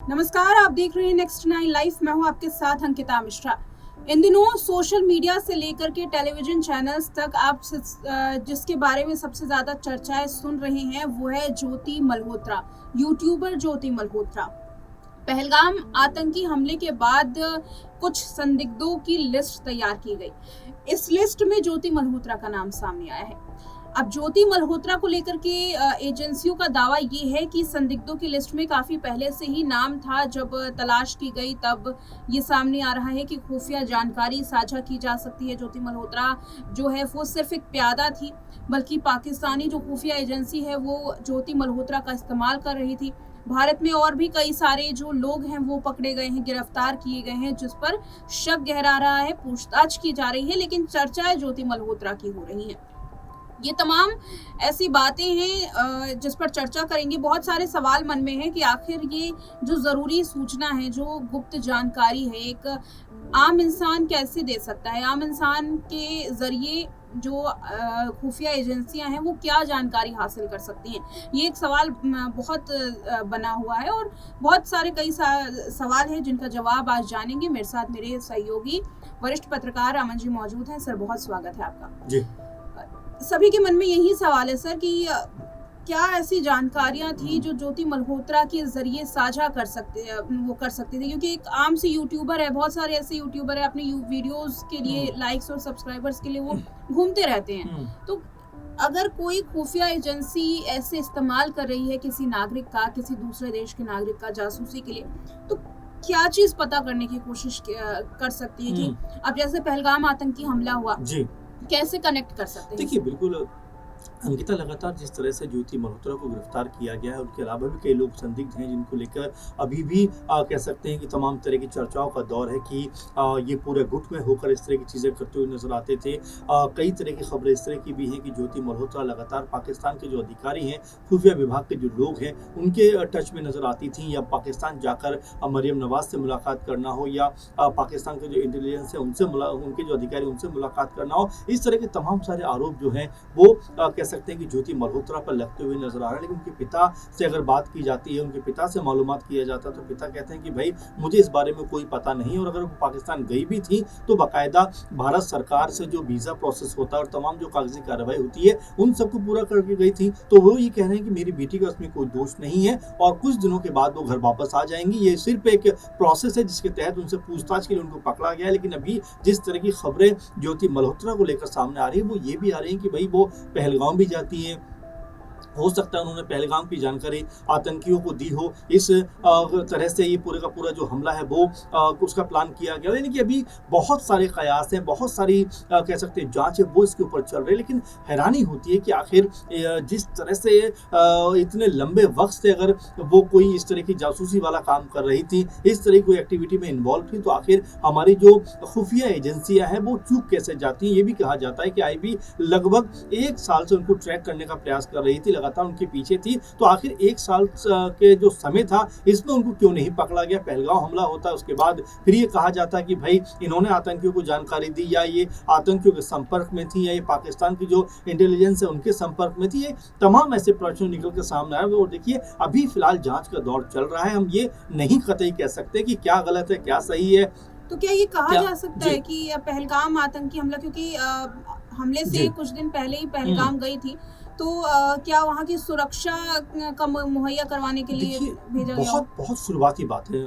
नमस्कार, आप देख रहे हैं नेक्स्ट 9 लाइव। मैं हूं आपके साथ अंकिता मिश्रा। इन दिनों सोशल मीडिया से लेकर के टेलीविजन चैनल्स तक आप जिसके बारे में सबसे ज्यादा चर्चाएं सुन रहे हैं वो है ज्योति मल्होत्रा, यूट्यूबर ज्योति मल्होत्रा। पहलगाम आतंकी हमले के बाद कुछ संदिग्धों की लिस्ट तैयार की गई। इस लिस्ट में ज्योति मल्होत्रा का नाम सामने आया है। अब ज्योति मल्होत्रा को लेकर के एजेंसियों का दावा ये है कि संदिग्धों की लिस्ट में काफी पहले से ही नाम था। जब तलाश की गई तब ये सामने आ रहा है कि खुफिया जानकारी साझा की जा सकती है। ज्योति मल्होत्रा जो है वो सिर्फ एक प्यादा थी, बल्कि पाकिस्तानी जो खुफिया एजेंसी है वो ज्योति मल्होत्रा का इस्तेमाल कर रही थी। भारत में और भी कई सारे जो लोग हैं वो पकड़े गए हैं, गिरफ्तार किए गए हैं, जिस पर शक गहरा रहा है, पूछताछ की जा रही है, लेकिन चर्चाएं ज्योति मल्होत्रा की हो रही हैं। ये तमाम ऐसी बातें हैं जिस पर चर्चा करेंगे। बहुत सारे सवाल मन में है कि आखिर ये जो जरूरी सूचना है, जो गुप्त जानकारी है, एक आम इंसान कैसे दे सकता है। आम इंसान के जरिए जो खुफिया एजेंसियां हैं वो क्या जानकारी हासिल कर सकती हैं, ये एक सवाल बहुत बना हुआ है और बहुत सारे कई सवाल हैं जिनका जवाब आज जानेंगे। मेरे साथ मेरे सहयोगी वरिष्ठ पत्रकार अमन जी मौजूद हैं। सर, बहुत स्वागत है आपका। जी। सभी के मन में यही सवाल है सर कि क्या ऐसी जानकारियां थी जो ज्योति मल्होत्रा के जरिए साझा कर सकते थे, क्योंकि एक आम से यूट्यूबर है, बहुत सारे ऐसे यूट्यूबर है अपने वीडियोस के लिए लाइक्स और सब्सक्राइबर्स के लिए वो घूमते रहते हैं। तो अगर कोई खुफिया एजेंसी ऐसे इस्तेमाल कर रही है किसी नागरिक का, किसी दूसरे देश के नागरिक का जासूसी के लिए, तो क्या चीज पता करने की कोशिश कर सकती है कि अब जैसे पहलगाम आतंकी हमला हुआ जी, कैसे कनेक्ट कर सकते हैं? देखिए, बिल्कुल अंकिता, लगातार जिस तरह से ज्योति मल्होत्रा को गिरफ्तार किया गया है, उनके अलावा भी कई लोग संदिग्ध हैं जिनको लेकर अभी भी कह सकते हैं कि तमाम तरह की चर्चाओं का दौर है कि ये पूरे गुट में होकर इस तरह की चीज़ें करते हुए नजर आते थे। कई तरह की खबरें इस तरह की भी हैं कि ज्योति मल्होत्रा लगातार पाकिस्तान के जो अधिकारी हैं, खुफिया विभाग के जो लोग हैं, उनके टच में नजर आती थी, या पाकिस्तान जाकर मरियम नवाज से मुलाकात करना हो, या पाकिस्तान के जो इंटेलिजेंस है उनसे उनके जो अधिकारी उनसे मुलाकात करना हो। इस तरह के तमाम सारे आरोप जो हैं वो कह सकते हैं कि ज्योति मल्होत्रा पर लगते हुए नजर आ रहे हैं। लेकिन उनके पिता से अगर बात की जाती है, उनके पिता से मालूमात किया जाता है, तो पिता कहते हैं कि भाई मुझे इस बारे में कोई पता नहीं, और अगर वो पाकिस्तान गई भी थी तो बाकायदा भारत सरकार से जो वीज़ा प्रोसेस होता है और तमाम जो कागजी कार्रवाई होती है उन सबको पूरा करके गई थी। तो वो ये कह रहे हैं कि मेरी बेटी का उसमें कोई दोष नहीं है और कुछ दिनों के बाद वो घर वापस आ जाएंगी। ये सिर्फ एक प्रोसेस है जिसके तहत उनसे पूछताछ के लिए उनको पकड़ा गया है। लेकिन अभी जिस तरह की खबरें ज्योति मल्होत्रा को लेकर सामने आ रही है वो ये भी आ रही है कि भाई वो पहलगाम भी जाती है, हो सकता है उन्होंने पहलगाम की जानकारी आतंकियों को दी हो। इस तरह से ये पूरे का पूरा जो हमला है वो उसका प्लान किया गया। यानी कि अभी बहुत सारे कयास हैं, बहुत सारी कह सकते हैं जांच है वो इसके ऊपर चल रही है। लेकिन हैरानी होती है कि आखिर जिस तरह से इतने लंबे वक्त से अगर वो कोई इस तरह की जासूसी वाला काम कर रही थी, इस तरह की कोई एक्टिविटी में इन्वॉल्व थी, तो आखिर हमारी जो खुफिया एजेंसियां हैं वो चूक कैसे जाती हैं। ये भी कहा जाता है कि IB लगभग 1 साल से उनको ट्रैक करने का प्रयास कर रही थी, लगातार उनके पीछे थी। तो आखिर 1 साल के जो समय था इसमें उनको क्यों नहीं पकड़ा गया। पहलगाम हमला होता है, उसके बाद फिर ये कहा जाता है कि भाई इन्होंने आतंकियों को जानकारी दी, या ये आतंकियों के संपर्क में थी, या ये पाकिस्तान की जो इंटेलिजेंस है उनके संपर्क में थी। ये तमाम ऐसे प्रश्न निकल के सामने आए। और देखिए, अभी फिलहाल जांच का दौर चल रहा है। हम ये नहीं कतई कह सकते कि क्या गलत है क्या सही है। तो क्या ये कहा जा सकता है कि पहलगाम आतंकी हमला, क्योंकि हमले से कुछ दिन पहले ही पहलगाम गई थी, तो क्या वहाँ की सुरक्षा का मुहैया करवाने के लिए भेजा गया? बहुत शुरुआती बात है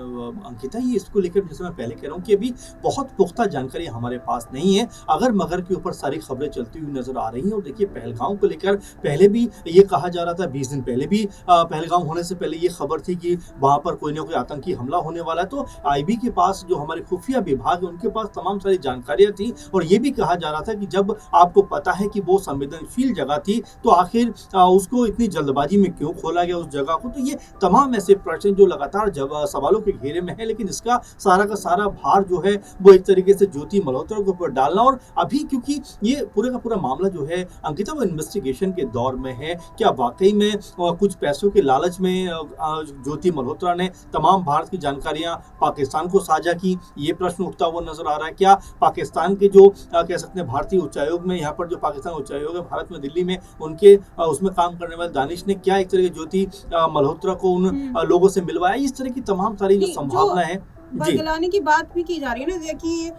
अंकिता, ये इसको लेकर जैसे मैं पहले कह रहा हूँ कि अभी बहुत पुख्ता जानकारी हमारे पास नहीं है। अगर मगर के ऊपर सारी खबरें चलती हुई नजर आ रही हैं। और देखिए, पहलगाम को लेकर पहले भी ये कहा जा रहा था, 20 दिन पहले भी पहलगाम होने से पहले ये खबर थी कि वहाँ पर कोई ना कोई आतंकी हमला होने वाला है। तो IB के पास, जो हमारे खुफिया विभाग है, उनके पास तमाम सारी जानकारियां थी। और ये भी कहा जा रहा था कि जब आपको पता है कि वो संवेदनशील जगह थी तो आखिर उसको इतनी जल्दबाजी में क्यों खोला गया उस जगह को। तो ये तमाम ऐसे प्रश्न जो लगातार सवालों के घेरे में है। लेकिन इसका सारा का सारा भार जो है वो एक तरीके से ज्योति मल्होत्रा के ऊपर डालना। और अभी क्योंकि ये पूरे का पूरा मामला जो है अंकिता वो इन्वेस्टिगेशन के दौर में है, क्या वाकई में कुछ पैसों के लालच में ज्योति मल्होत्रा ने तमाम भारत की जानकारियां पाकिस्तान को साझा की, ये प्रश्न उठता हुआ नजर आ रहा है। क्या पाकिस्तान के जो कह सकते हैं भारतीय उच्चायोग में, यहाँ पर जो पाकिस्तान उच्चायोग है भारत में दिल्ली में, उनके के उसमें काम करने वाले दानिश ने क्या एक तरह की ज्योति मल्होत्रा को उन लोगों से मिलवाया, इस तरह की तमाम सारी जो संभावना है बरगलाने की बात भी की जा रही है ना कि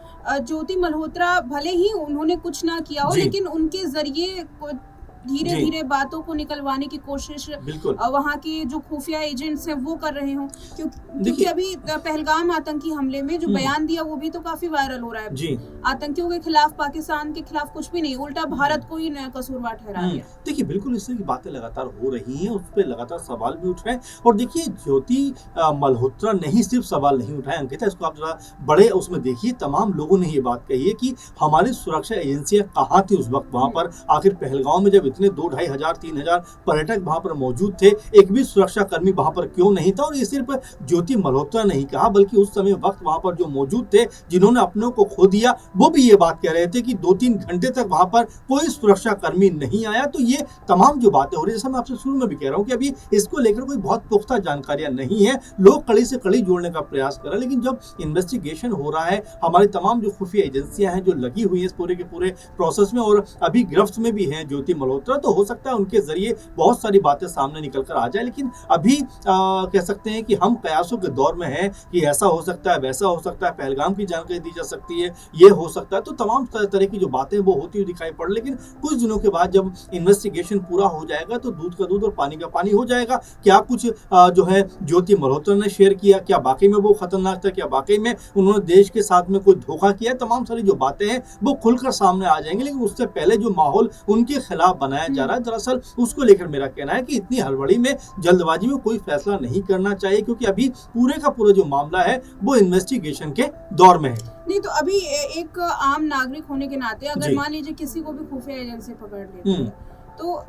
ज्योति मल्होत्रा भले ही उन्होंने कुछ ना किया हो, लेकिन उनके जरिए धीरे धीरे बातों को निकलवाने की कोशिश वहाँ के जो खुफिया एजेंट्स हैं वो कर रहे हो, क्योंकि अभी पहलगाम आतंकी हमले में जो बयान दिया वो भी तो काफी वायरल हो रहा है। आतंकियों के खिलाफ, पाकिस्तान के खिलाफ कुछ भी नहीं, उल्टा भारत को ही कसूरवार ठहरा दिया। देखिए बिल्कुल इस तरह की बातें लगातार हो रही हैं, उस पर लगातार सवाल भी उठ रहे हैं। और देखिए ज्योति मल्होत्रा ने ही सिर्फ सवाल नहीं उठाया अंकिता, इसको आप जरा बड़े उसमें देखिए, तमाम लोगों ने ये बात कही है कि हमारी सुरक्षा एजेंसियां कहाँ थी उस वक्त वहां पर। आखिर पहलगाम में जब इतने 2-2,500-3,000 पर्यटक वहां पर मौजूद थे, एक भी सुरक्षा कर्मी वहां पर क्यों नहीं था? और ये सिर्फ ज्योति मल्होत्रा नहीं कहा, बल्कि उस समय वक्त वहां पर जो मौजूद थे, जिन्होंने अपनों को खो दिया, वो भी ये बात कह रहे थे कि 2-3 घंटे तक वहां पर कोई सुरक्षा कर्मी नहीं आया। तो ये तमाम जो बातें हो रही है, जैसा मैं आपसे शुरू में भी कह रहा हूँ कि अभी इसको लेकर कोई बहुत पुख्ता जानकारियां नहीं है, लोग कड़ी से कड़ी जोड़ने का प्रयास कर रहे हैं। लेकिन जब इन्वेस्टिगेशन हो रहा है, हमारी तमाम जो खुफिया एजेंसियां हैं जो लगी हुई है इस पूरे के पूरे प्रोसेस में और अभी गिरफ्त में भी हैं ज्योति मल्होत्रा, तो हो सकता है उनके जरिए बहुत सारी बातें सामने निकल कर आ जाए। लेकिन अभी कह सकते हैं कि हम कयासों के दौर में हैं कि ऐसा हो सकता है, वैसा हो सकता है, पहलगाम की जानकारी दी जा सकती है, ये हो सकता है, तो तमाम तरह की जो बातें वो होती हुई दिखाई पड़। लेकिन कुछ दिनों के बाद जब इन्वेस्टिगेशन पूरा हो जाएगा तो दूध का दूध और पानी का पानी हो जाएगा। क्या कुछ जो है ज्योति मल्होत्रा ने शेयर किया, क्या वाकई में वो खतरनाक था, क्या वाकई में उन्होंने देश के साथ में कोई धोखा किया, तमाम सारी जो बातें हैं वो खुलकर सामने आ जाएंगी। लेकिन उससे पहले जो माहौल उनके खिलाफ बनाया जा रहा है, दरअसल उसको लेकर मेरा कहना है कि इतनी हड़बड़ी में, जल्दबाजी में कोई फैसला नहीं करना चाहिए, क्योंकि अभी पूरे का पूरा जो मामला है वो इन्वेस्टिगेशन के दौर में है। नहीं तो अभी एक आम नागरिक होने के नाते अगर मान लीजिए किसी को भी खुफिया एजेंसी पकड़ लेती है, तो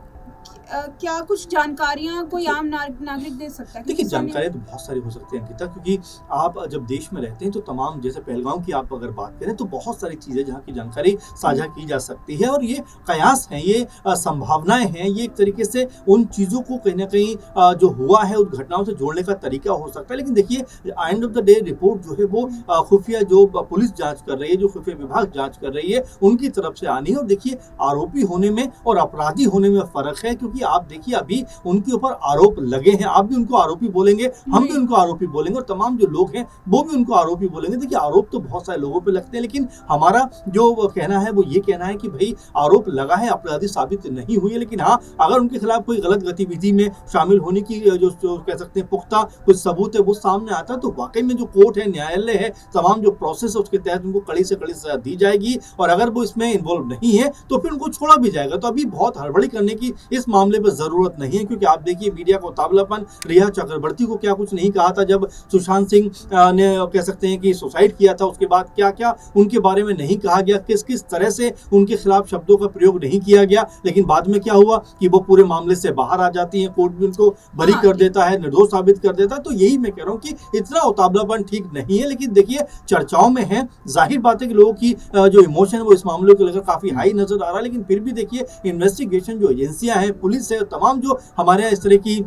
क्या कुछ जानकारियां कोई आम नागरिक दे सकता है? देखिए जानकारियां तो बहुत सारी हो सकती हैं अंकिता, क्योंकि आप जब देश में रहते हैं तो तमाम, जैसे पहलगाम की आप अगर बात करें तो बहुत सारी चीजें जहाँ की जानकारी साझा की जा सकती है। और ये कयास हैं, ये संभावनाएं हैं, ये एक तरीके से उन चीजों को कहीं ना कहीं जो हुआ है उन घटनाओं से जोड़ने का तरीका हो सकता है। लेकिन देखिए end of the day report जो है वो खुफिया जो पुलिस जांच कर रही है, जो खुफिया विभाग जांच कर रही है, उनकी तरफ से आनी है। और देखिए आरोपी होने में और अपराधी होने में फर्क है, क्योंकि आप देखिए अभी उनके ऊपर आरोप लगे हैं, आप भी उनको आरोपी बोलेंगे, हम भी उनको आरोपी बोलेंगे और तमाम जो लोग हैं वो भी उनको आरोपी बोलेंगे। देखिए आरोप तो बहुत सारे लोगों पे लगते हैं, लेकिन हमारा जो कहना है वो ये कहना है कि भाई आरोप लगा है, अपराधी साबित नहीं हुई है, लेकिन हाँ अगर उनके खिलाफ कोई गलत गतिविधि में शामिल होने की जो कह सकते हैं पुख्ता कुछ सबूत है वो सामने आता है, तो वाकई में जो कोर्ट है, न्यायालय है, तमाम जो प्रोसेस है उसके तहत उनको कड़ी से कड़ी सजा दी जाएगी। और अगर वो इसमें इन्वॉल्व नहीं है तो फिर उनको छोड़ा भी जाएगा। तो अभी बहुत हड़बड़ी करने की इस मामले पर जरूरत नहीं है, क्योंकि आप देखिए मीडिया का उतावलापन, रिया चक्रवर्ती को क्या कुछ नहीं कहा था जब सुशांत सिंह ने कह सकते हैं कि सुसाइड किया था, उसके बाद क्या क्या उनके बारे में नहीं कहा गया, किस किस तरह से उनके खिलाफ शब्दों का प्रयोग नहीं किया गया। लेकिन बाद में क्या हुआ कि वो पूरे मामले से बाहर आ जाती है, कोर्ट भी उनको बरी कर देता है, निर्दोष साबित कर देता है। तो यही मैं कह रहा हूँ कि इतना उतावलापन ठीक नहीं है। लेकिन देखिए चर्चाओं में है, जाहिर बात है कि लोगों की जो इमोशन है वो इस मामले को लेकर काफी हाई नजर आ रहा है। लेकिन फिर भी देखिए इन्वेस्टिगेशन जो एजेंसियां हैं, पुलिस है, तमाम जो हमारे यहाँ इस तरह की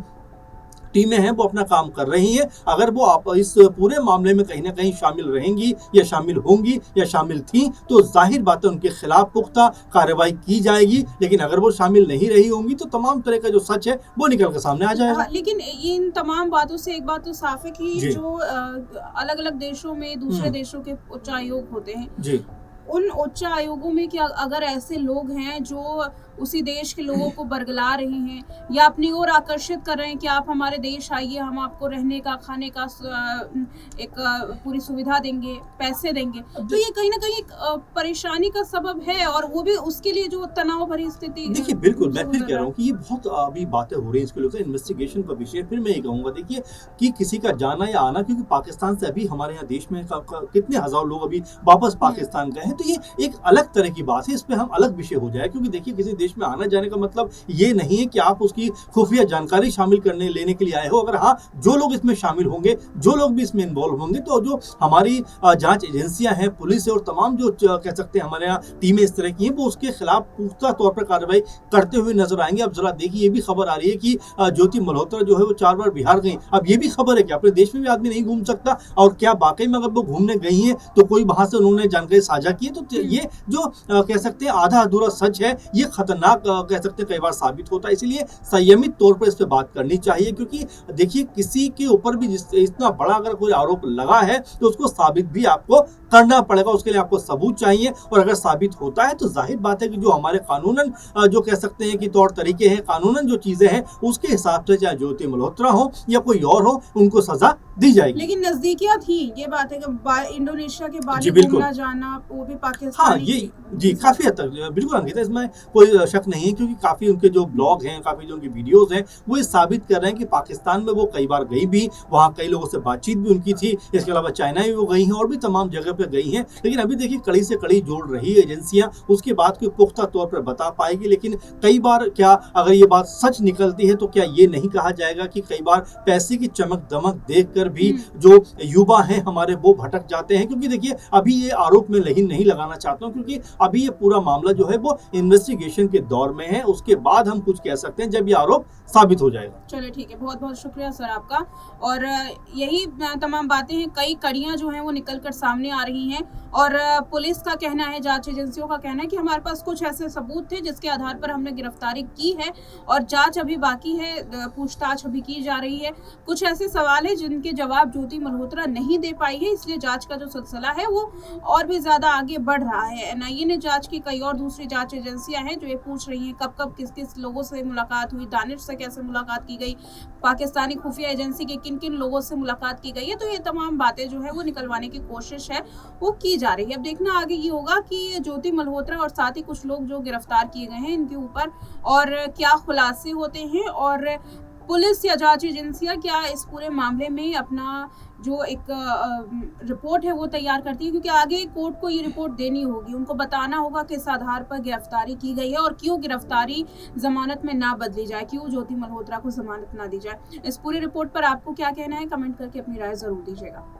टीमें हैं वो अपना काम कर रही हैं। अगर वो आप इस पूरे मामले में कहीं ना कहीं शामिल रहेंगी या शामिल होंगी या शामिल थी, तो जाहिर बात है उनके खिलाफ पुख्ता कार्रवाई की जाएगी। लेकिन अगर वो शामिल नहीं रही होंगी तो तमाम तरह का जो सच है वो निकल कर सामने आ जाएगा। लेकिन इन तमाम बातों से एक बात तो साफ है कि जो अलग अलग देशों में दूसरे देशों के उच्चायोग होते हैं जी, उन उच्च आयोगों में कि अगर ऐसे लोग हैं जो उसी देश के लोगों को बरगला रहे हैं या अपनी ओर आकर्षित कर रहे हैं कि आप हमारे देश आइए, हम आपको रहने का, खाने का एक पूरी सुविधा देंगे, पैसे देंगे, तो ये कहीं ना कहीं परेशानी का सबब है। और वो भी उसके लिए जो तनाव भरी स्थिति। देखिए बिल्कुल मैं फिर कह रहा हूँ कि ये बहुत अभी बातें हो रही है इसके लेकर, इन्वेस्टिगेशन का विषय। फिर मैं ये कहूँगा देखिए कि किसी का जाना या आना, क्योंकि पाकिस्तान से अभी हमारे यहाँ देश में कितने हजार लोग अभी वापस पाकिस्तान गए हैं, तो ये एक अलग तरह की बात है, इस पर हम अलग विषय हो जाए। क्योंकि देखिए किसी देश में आना जाने का मतलब ये नहीं है कि आप उसकी खुफिया जानकारी शामिल करने लेने के लिए आए हो। अगर हाँ जो लोग इसमें शामिल होंगे, जो लोग भी इसमें इन्वॉल्व होंगे, तो जो हमारी जांच एजेंसियां हैं, पुलिस है और तमाम जो कह सकते हैं हमारे यहाँ टीमें इस तरह की हैं, वो उसके खिलाफ पुख्ता तौर पर कार्रवाई करते हुए नजर आएंगे। अब जरा देखिए ये भी खबर आ रही है कि ज्योति मल्होत्रा जो है वो 4 बार बिहार गई। अब ये भी खबर है कि अपने देश में भी आदमी नहीं घूम सकता, और क्या वाकई में अगर वो घूमने गई है तो कोई वहां से उन्होंने जानकारी साझा की है तो ये जो कह सकते हैं आधा अधूरा सच है, ये खतरनाक कह सकते हैं कई बार साबित होता है। इसलिए संयमित तौर पर इस पे बात करनी चाहिए, क्योंकि देखिए किसी के ऊपर भी इतना बड़ा अगर कोई आरोप लगा है तो उसको साबित भी आपको करना पड़ेगा, उसके लिए आपको सबूत चाहिए। और अगर साबित होता है तो जाहिर बात है कि जो हमारे कानूनन जो कह सकते हैं कि तौर तरीके हैं, कानूनन जो चीजें हैं उसके हिसाब से चाहे ज्योति मल्होत्रा हो या कोई और हो, उनको सजा दी जाएगी। लेकिन नजदीकियां थी, ये बात है कि इंडोनेशिया के जी बारे बिल्कुल। घूमना जाना वो भी हाँ, पाकिस्तानी ये जी काफ़ी हद तक बिल्कुल अंकिता, इसमें कोई शक नहीं है, क्योंकि काफ़ी उनके जो ब्लॉग हैं, काफ़ी जो उनकी वीडियोज़ हैं, वो ये साबित कर रहे हैं कि पाकिस्तान में वो कई बार गई भी, वहाँ कई लोगों से बातचीत भी उनकी थी। इसके अलावा चाइना भी वो गई हैं और भी तमाम जगह पे गई हैं। लेकिन अभी देखिए कड़ी से कड़ी जोड़ रही है एजेंसियाँ, उसके बाद कोई पुख्ता तौर पर बता पाएगी। लेकिन कई बार क्या अगर ये बात सच निकलती है तो क्या ये नहीं कहा जाएगा कि कई बार पैसे की चमक-दमक देखकर भी जो युवा हैं हमारे वो भटक जाते हैं? क्योंकि देखिए अभी ये आरोप में नहीं लगाना चाहता हूँ, क्योंकि अभी ये पूरा मामला जो है वो इन्वेस्टिगेशन के दौर में है। उसके बाद हम कुछ कह सकते हैं जब ये आरोप साबित हो जाएगा। चलिए ठीक है, बहुत बहुत शुक्रिया सर आपका। और यही तमाम बातें हैं, कई कड़ियां जो हैं वो निकल कर सामने आ रही हैं। और पुलिस का कहना है, जांच एजेंसियों का कहना है कि हमारे पास कुछ ऐसे सबूत थे जिसके आधार पर हमने गिरफ्तारी की है और जांच अभी बाकी है, पूछताछ अभी की जा रही है। कुछ ऐसे सवाल है जिनके जवाब ज्योति मल्होत्रा नहीं दे पाई है, इसलिए जांच का जो सिलसिला है वो और भी ज्यादा आगे बढ़ रहा है। एनआईए ने जांच की, कई और दूसरी जांच एजेंसियां हैं जो ये पूछ रही हैं कब कब किस किस लोगों से मुलाकात हुई, दानिश से कैसे मुलाकात की गई, पाकिस्तानी खुफिया एजेंसी के किन किन लोगों से मुलाकात की गई है। तो ये तमाम बातें जो है वो निकलवाने की कोशिश है वो की जा रही है। अब देखना आगे ये होगा कि ज्योति मल्होत्रा और साथ ही कुछ लोग जो गिरफ्तार किए गए हैं इनके ऊपर और क्या खुलासे होते हैं और पुलिस या जांच एजेंसियां क्या इस पूरे मामले में अपना जो एक रिपोर्ट है वो तैयार करती है, क्योंकि आगे कोर्ट को ये रिपोर्ट देनी होगी, उनको बताना होगा किस आधार पर गिरफ्तारी की गई है और क्यों गिरफ्तारी जमानत में ना बदली जाए, क्यों ज्योति मल्होत्रा को जमानत ना दी जाए। इस पूरी रिपोर्ट पर आपको क्या कहना है, कमेंट करके अपनी राय जरूर दीजिएगा।